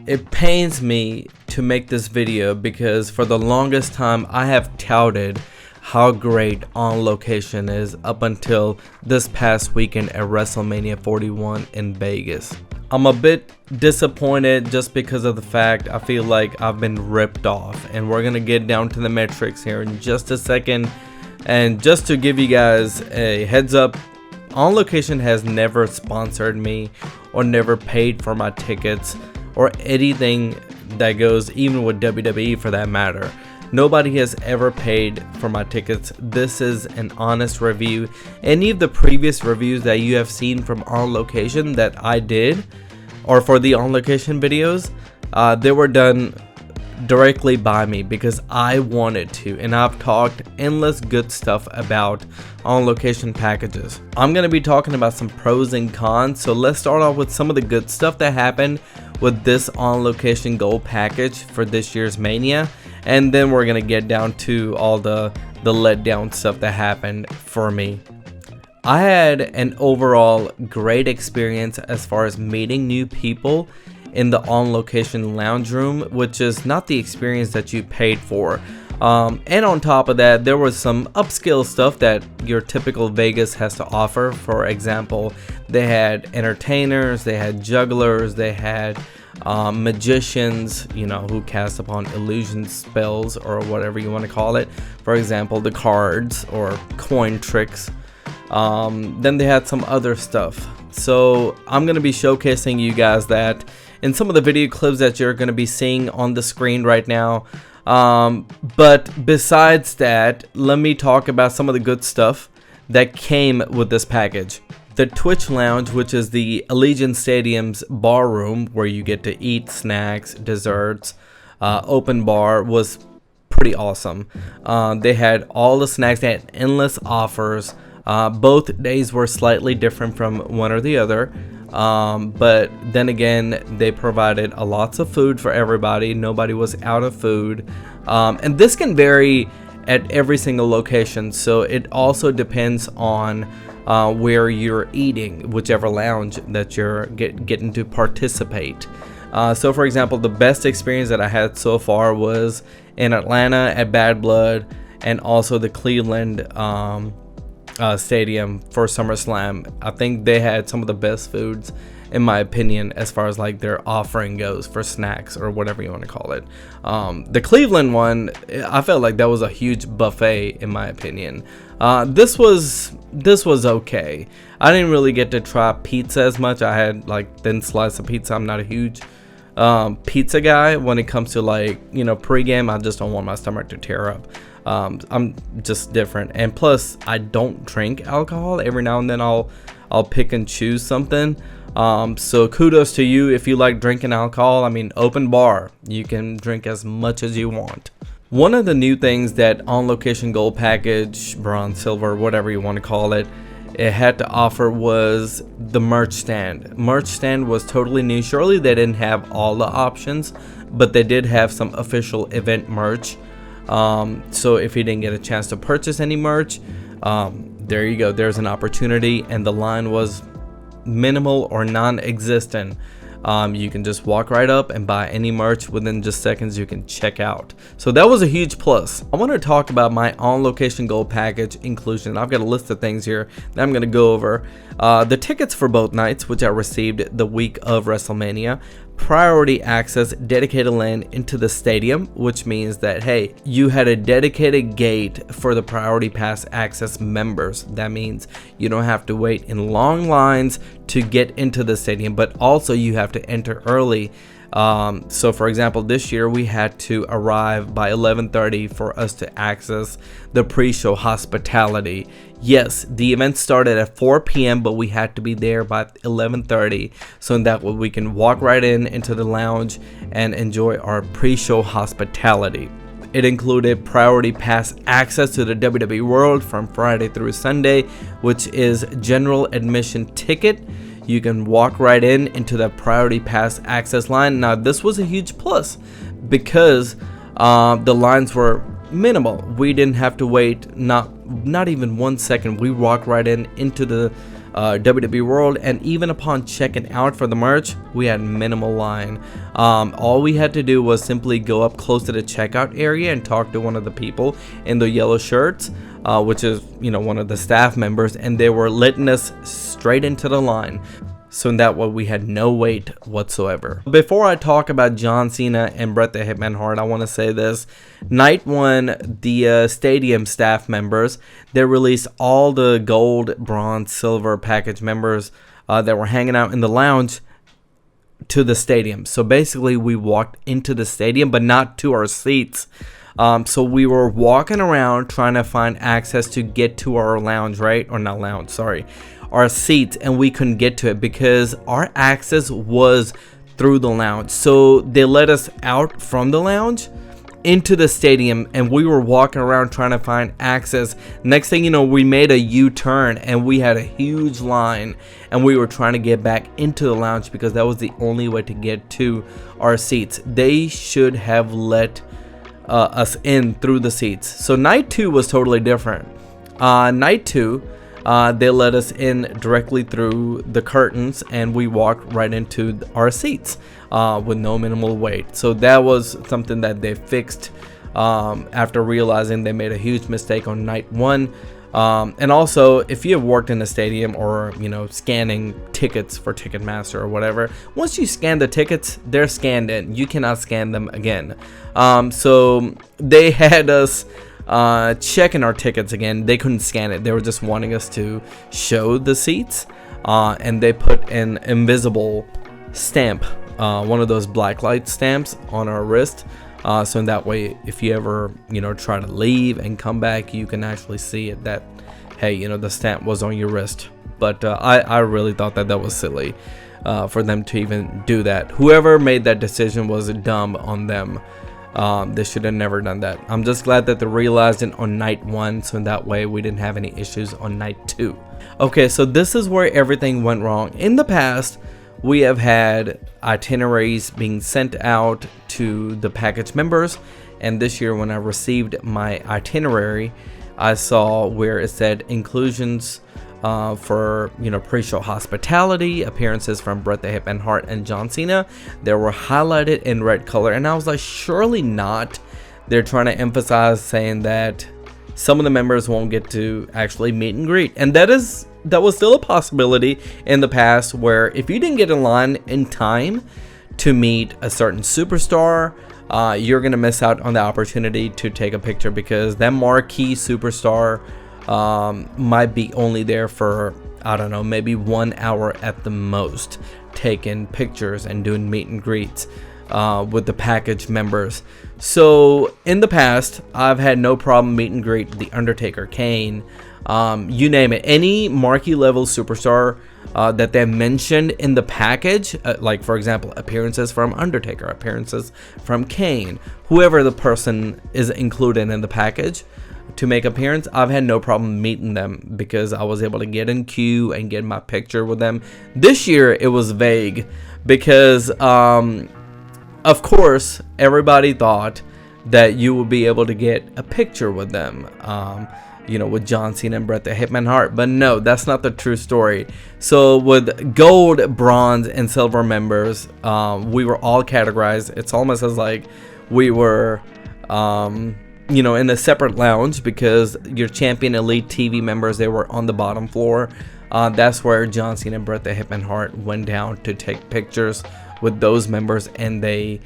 It pains me to make this video because for the longest time I have touted how great On Location is up until this past weekend at Wrestlemania 41 in Vegas. I'm a bit disappointed just because of the fact I feel like I've been ripped off, and we're gonna get down to the metrics here in just a second. And just to give you guys a heads up, On Location has never sponsored me or never paid for my tickets or anything that goes, even with WWE for that matter. Nobody has ever paid for my tickets. This is an honest review. Any of the previous reviews that you have seen from On Location that I did, or for the On Location videos, they were done directly by me because I wanted to, and I've talked endless good stuff about On Location packages. I'm going to be talking about some pros and cons, so let's start off with some of the good stuff that happened with this On Location Gold package for this year's Mania, and then we're going to get down to all the letdown stuff that happened for me. I had an overall great experience as far as meeting new people in the On Location lounge room, which is not the experience that you paid for. And on top of that, there was some upscale stuff that your typical Vegas has to offer. For example, they had entertainers, they had jugglers, they had magicians, you know, who cast upon illusion spells or whatever you want to call it. For example, the cards or coin tricks. Then they had some other stuff. So I'm going to be showcasing you guys that in some of the video clips that you're going to be seeing on the screen right now. But besides that, let me talk about some of the good stuff that came with this package. The Twitch Lounge, which is the Allegiant Stadium's bar room where you get to eat snacks, desserts, open bar, was pretty awesome. They had all the snacks, they had endless offers. Both days were slightly different from one or the other. But then again, they provided lots of food for everybody. Nobody was out of food. And this can vary at every single location. So it also depends on where you're eating, whichever lounge that you're getting to participate. So for example, the best experience that I had so far was in Atlanta at Bad Blood, and also the Cleveland stadium for SummerSlam. I think they had some of the best foods, in my opinion, as far as like their offering goes for snacks or whatever you want to call it. The Cleveland one, I felt like that was a huge buffet in my opinion. This was okay. I didn't really get to try pizza as much. I had like thin slice of pizza. I'm not a huge pizza guy when it comes to, like, you know, pregame. I just don't want my stomach to tear up. I'm just different, and plus I don't drink alcohol. Every now and then I'll pick and choose something. So kudos to you if you like drinking alcohol. I mean, open bar, you can drink as much as you want. One of the new things that On Location Gold package, bronze, silver, whatever you want to call it, it had to offer was the merch stand. Merch stand was totally new. Surely they didn't have all the options, but they did have some official event merch. So if you didn't get a chance to purchase any merch, there you go, there's an opportunity, and the line was minimal or non-existent. You can just walk right up and buy any merch within just seconds. You can check out. So that was a huge plus. I want to talk about my On Location Gold package inclusion. I've got a list of things here that I'm going to go over. The tickets for both nights, which I received the week of WrestleMania. Priority access, dedicated lane into the stadium, which means that, hey, you had a dedicated gate for the priority pass access members. That means you don't have to wait in long lines to get into the stadium, but also you have to enter early. So for example, this year we had to arrive by 11:30 for us to access the Preshow Hospitality. Yes, the event started at 4 p.m., but we had to be there by 11:30, so that way we can walk right into the lounge and enjoy our Preshow Hospitality. It included priority pass access to the WWE World from Friday through Sunday, which is general admission ticket. You can walk right into the priority pass access line. Now this was a huge plus because the lines were minimal. We didn't have to wait not even 1 second. We walked right into the WWE World, and even upon checking out for the merch, we had minimal line. All we had to do was simply go up close to the checkout area and talk to one of the people in the yellow shirts, which is, you know, one of the staff members, and they were letting us straight into the line. So in that way, we had no wait whatsoever. Before I talk about John Cena and Bret the Hitman Hart, I want to say this. Night one, the stadium staff members, they released all the gold, bronze, silver package members that were hanging out in the lounge to the stadium. So basically, we walked into the stadium, but not to our seats. So we were walking around trying to find access to get to our lounge, right? Or not lounge, sorry. Our seats, and we couldn't get to it because our access was through the lounge. So they let us out from the lounge into the stadium, and we were walking around trying to find access. Next thing you know, we made a U-turn and we had a huge line, and we were trying to get back into the lounge because that was the only way to get to our seats. They should have let us in through the seats. So night two was totally different. Night two, they let us in directly through the curtains, and we walked right into our seats with no minimal wait. So that was something that they fixed after realizing they made a huge mistake on night one. And also, if you have worked in a stadium or, you know, scanning tickets for Ticketmaster or whatever, once you scan the tickets, they're scanned in. You cannot scan them again. So they had us checking our tickets again. They couldn't scan it. They were just wanting us to show the seats, and they put an invisible stamp, one of those black light stamps on our wrist, so in that way, if you ever, you know, try to leave and come back, you can actually see it that, hey, you know, the stamp was on your wrist. But I really thought that was silly for them to even do that. Whoever made that decision was dumb on them. They should have never done that. I'm just glad that they realized it on night one, so in that way we didn't have any issues on night two. Okay, so this is where everything went wrong. In the past, we have had itineraries being sent out to the package members, and this year when I received my itinerary, I saw where it said inclusions for, you know, Preshow Hospitality, appearances from Bret the Hitman Hart and John Cena. They were highlighted in red color, and I was like, surely not. They're trying to emphasize saying that some of the members won't get to actually meet and greet, and that was still a possibility in the past, where if you didn't get in line in time to meet a certain superstar, you're gonna miss out on the opportunity to take a picture, because that marquee superstar might be only there for, I don't know, maybe 1 hour at the most, taking pictures and doing meet and greets with the package members. So in the past, I've had no problem meet and greet The Undertaker, Kane, you name it, any marquee level superstar that they mentioned in the package, like for example, appearances from Undertaker, appearances from Kane, whoever the person is included in the package to make appearance, I've had no problem meeting them because I was able to get in queue and get my picture with them. This year it was vague because of course everybody thought that you would be able to get a picture with them, you know, with John Cena and Bret the Hitman Hart, but no, that's not the true story. So with gold, bronze, and silver members, we were all categorized. It's almost as like we were you know, in a separate lounge, because your Champion Elite TV members, they were on the bottom floor. That's where John Cena and Bret the Hitman Hart went down to take pictures with those members, and they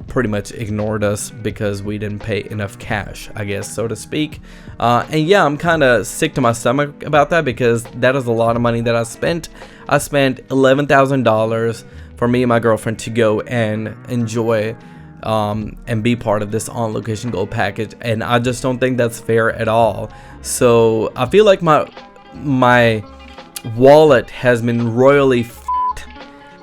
pretty much ignored us because we didn't pay enough cash, I guess, so to speak. And yeah, I'm kind of sick to my stomach about that, because that is a lot of money that I spent. I spent $11,000 for me and my girlfriend to go and enjoy and be part of this on location gold package, and I just don't think that's fair at all. So I feel like my wallet has been royally f***ed,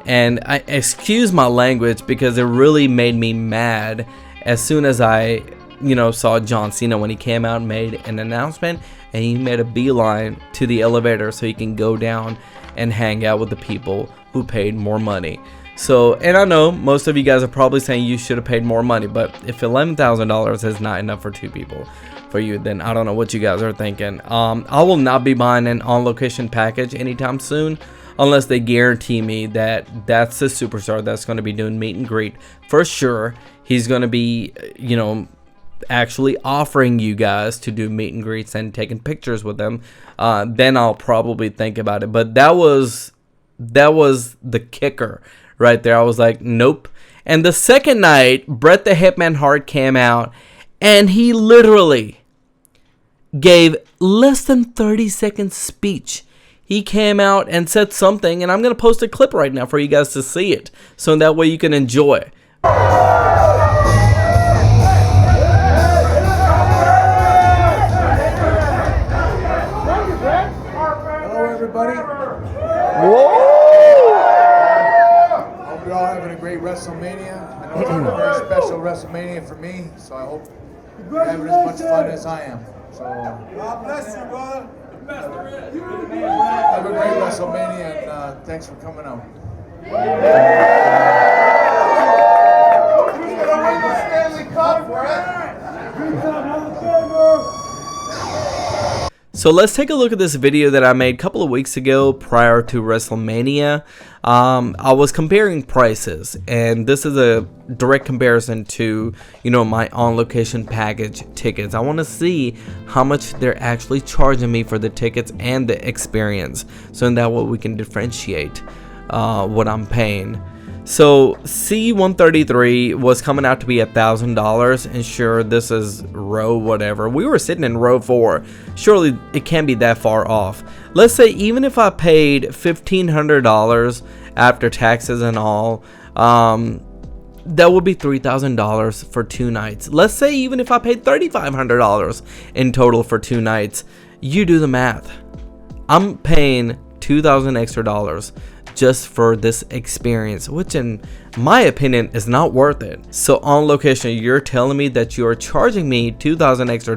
and I excuse my language because it really made me mad as soon as I, you know, saw John Cena when he came out and made an announcement, and he made a beeline to the elevator so he can go down and hang out with the people who paid more money. So, and I know most of you guys are probably saying you should have paid more money, but if $11,000 is not enough for two people for you, then I don't know what you guys are thinking. I will not be buying an on-location package anytime soon unless they guarantee me that that's the superstar that's going to be doing meet and greet for sure. He's going to be, you know, actually offering you guys to do meet and greets and taking pictures with them. Then I'll probably think about it. But that was the kicker right there. I was like, nope. And the second night, Bret the Hitman Hart came out, and he literally gave less than 30-second speech. He came out and said something, and I'm going to post a clip right now for you guys to see it, so that way you can enjoy. Hello, everybody. Whoa! Hope you're all having a great WrestleMania. I know it's a very special WrestleMania for me, so I hope you're having as much fun as I am. So, God bless you, brother. The best there is. have a great WrestleMania, and thanks for coming out. Who's gonna win the Stanley Cup, Brett? So let's take a look at this video that I made a couple of weeks ago prior to WrestleMania. I was comparing prices, and this is a direct comparison to, you know, my on-location package tickets. I want to see how much they're actually charging me for the tickets and the experience, so in that way we can differentiate what I'm paying. So C133 was coming out to be $1,000, and sure, this is row whatever. We were sitting in row 4. Surely it can't be that far off. Let's say even if I paid $1,500 after taxes and all, that would be $3,000 for 2 nights. Let's say even if I paid $3,500 in total for 2 nights, you do the math. I'm paying $2,000 extra just for this experience, which in my opinion is not worth it. So on location, you're telling me that you're charging me $2,000 extra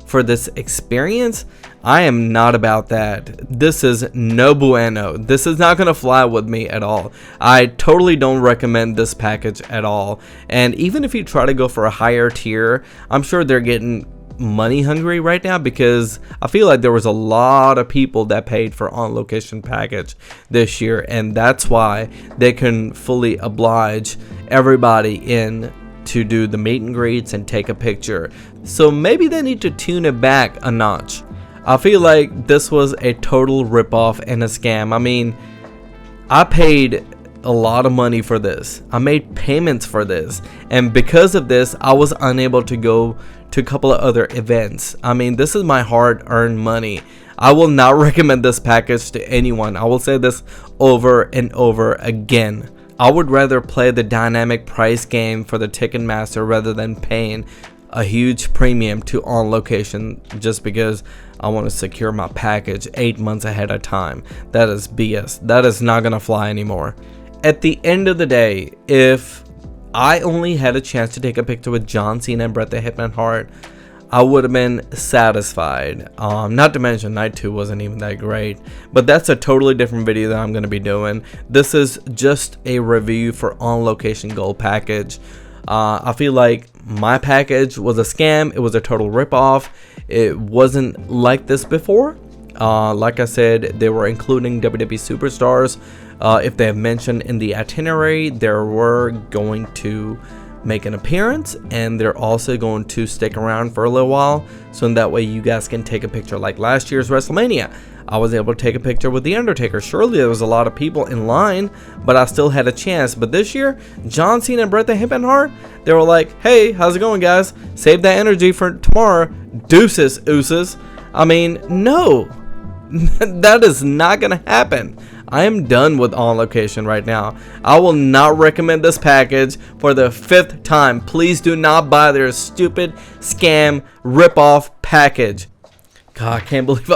for this experience? I am not about that. This is no bueno. This is not gonna fly with me at all. I totally don't recommend this package at all. And even if you try to go for a higher tier, I'm sure they're getting money hungry right now, because I feel like there was a lot of people that paid for on location package this year, and that's why they can fully oblige everybody in to do the meet and greets and take a picture. So maybe they need to tune it back a notch. I feel like this was a total ripoff and a scam. I mean, I paid a lot of money for this. I made payments for this, and because of this I was unable to go to a couple of other events. I mean, this is my hard-earned money. I will not recommend this package to anyone. I will say this over and over again. I would rather play the dynamic price game for the Ticketmaster rather than paying a huge premium to on location just because I want to secure my package 8 months ahead of time. That is BS. That is not gonna fly anymore. At the end of the day, if I only had a chance to take a picture with John Cena and Bret the Hitman Hart, I would have been satisfied. Not to mention night 2 wasn't even that great, but that's a totally different video that I'm going to be doing. This is just a review for on location gold package. I feel like my package was a scam. It was a total ripoff. It wasn't like this before. Like I said, they were including WWE superstars. If they have mentioned in the itinerary, they were going to make an appearance, and they're also going to stick around for a little while, so in that way you guys can take a picture. Like last year's WrestleMania, I was able to take a picture with The Undertaker. Surely there was a lot of people in line, but I still had a chance. But this year, John Cena and Bret the Hitman Hart, they were like, hey, how's it going, guys? Save that energy for tomorrow. Deuces, ooses. I mean, no. That is not gonna happen. I am done with on location right now. I will not recommend this package for the 5th time. Please do not buy their stupid scam ripoff package. God, I can't believe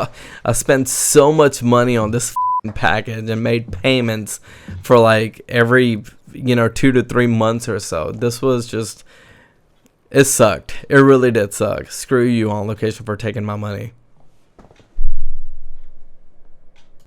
I spent so much money on this package and made payments for like every 2 to 3 months or so. This was just, it sucked. It really did suck. Screw you, on location, for taking my money.